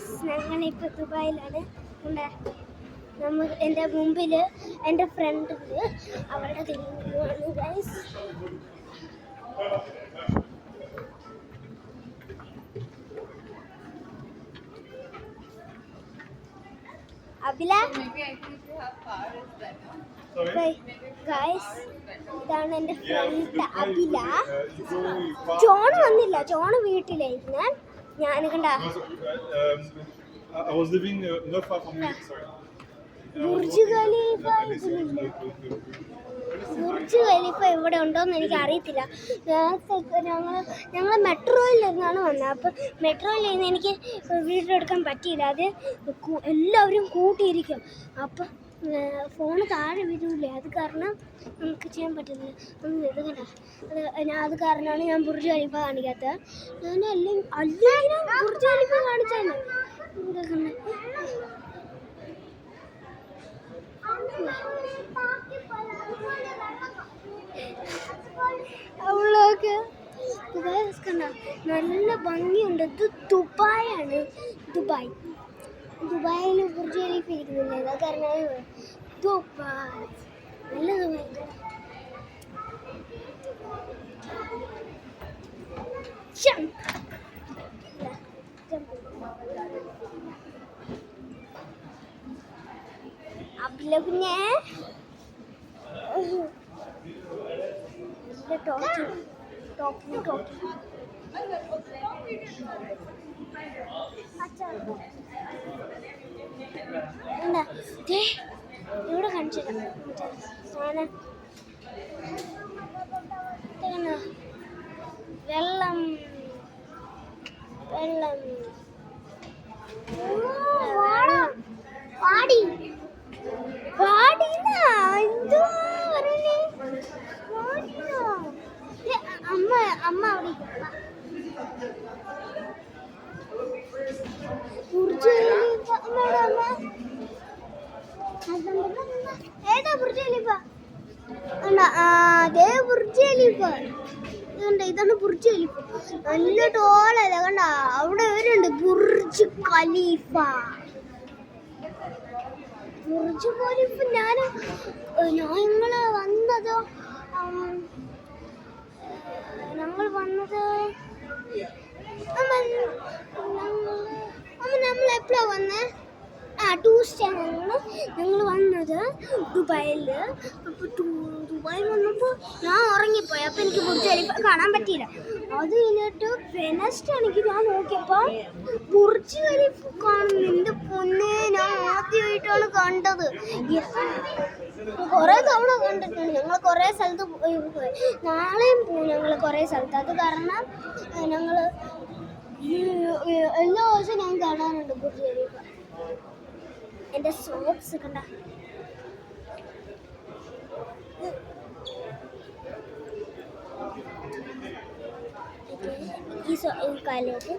Guys ഞങ്ങളിപ്പോൾ ദുബായിലാണ്. എൻ്റെ മുമ്പിൽ എൻ്റെ ഫ്രണ്ട് അവരുടെ തിരിഞ്ഞാണ് ഗൈസ്. അബില ഗൈസ് ഇതാണ് എൻ്റെ ഫ്രണ്ട് അബില. ജോൺ വന്നില്ല, ജോൺ വീട്ടിലായിരുന്നു. ഞാൻ കണ്ട ബുർജ് ഖലീഫ ഇവിടെ ഉണ്ടോയെന്ന് എനിക്ക് അറിയത്തില്ല. ഞങ്ങൾ മെട്രോയിൽ നിന്നാണ് വന്നത്. അപ്പം മെട്രോയിൽ നിന്ന് എനിക്ക് വീഡിയോ എടുക്കാൻ പറ്റിയില്ല. അത് എല്ലാവരും കൂട്ടിയിരിക്കും. അപ്പം ഫോണ് താഴെ വീടില്ലേ, അത് കാരണം നമുക്ക് ചെയ്യാൻ പറ്റുന്നില്ല. ഇത് കണ്ട അത് കാരണമാണ് ഞാൻ ബുർജ് ഖലീഫ കാണിക്കാത്തത്. ഞാൻ അല്ലെങ്കിൽ ബുർജ് ഖലീഫ കാണിച്ചാണ്. അവളൊക്കെ നല്ല ഭംഗിയുണ്ട്. ഇത് ദുബായാണ്. ദുബായിൽ ബുർജ് ഖലീഫ ഇരിക്കുന്നില്ല, അത് കാരണം ദുബായ് നല്ല ദുബായ്. അബില കുഞ്ഞേ ഇവിടെ കാണിച്ചു വെള്ളം പാടി അമ്മ അവിടെ ഏതാ ബുർജ് ഖലീഫ? അതേ ബുർജ് ഖലീഫ. ഇതാണ് ബുർജ് ഖലീഫ. നല്ല ടോളല്ല കണ്ട, അവിടെ വരുന്നുണ്ട് ബുർജ് ഖലീഫ. ബുർജ് ഖലീഫ ഞങ്ങൾ വന്നത് നമ്മൾ എപ്പോഴാണ് വന്നത്? ടൂറിസ്റ്റാണ് ഞങ്ങൾ വന്നത് ദുബായിൽ. അപ്പോൾ ദുബായിൽ വന്നപ്പോൾ ഞാൻ ഉറങ്ങിപ്പോയി. അപ്പോൾ എനിക്ക് ബുർജ് ഖലീഫ കാണാൻ പറ്റിയില്ല. അത് കഴിഞ്ഞിട്ട് വെനസ്ഡേ ആണെങ്കിൽ ഞാൻ നോക്കിയപ്പോൾ ബുർജ് ഖലീഫ കാണുന്നു. എൻ്റെ പൊന്നെ, ഞാൻ ആദ്യമായിട്ടാണ് കണ്ടത്. കുറേ തവണ കണ്ടിട്ടുണ്ട്. ഞങ്ങൾ കുറേ സ്ഥലത്ത് പോയി. നാളെയും പോകും ഞങ്ങൾ കുറേ സ്ഥലത്ത്. അത് കാരണം ഞങ്ങൾ എല്ലാ ദിവസവും ഞാൻ കാണാറുണ്ട് ബുർജ് ഖലീഫ. എൻ്റെ സോക്സ് കണ്ട ഈ കാലിലോട്ട്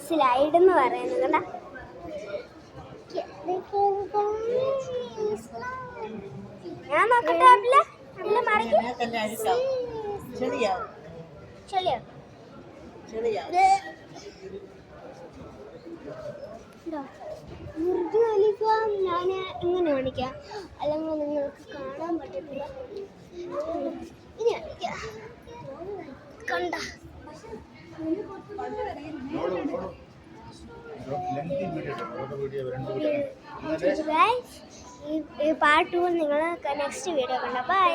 സ്ലൈഡ് എന്ന് പറയുന്നത് കണ്ട. ഞാൻ നോക്കട്ടെ. ബുർജ് ഖലീഫ ഞാൻ ഇങ്ങനെ കാണിക്കാം, അല്ലെങ്കിൽ നിങ്ങൾക്ക് കാണാൻ പറ്റത്തില്ല. ഇനി കാണിക്കാം. കണ്ട ഈ പാർട്ട് 2 നിങ്ങൾ നെക്സ്റ്റ് വീഡിയോ കണ്ട. ബൈ.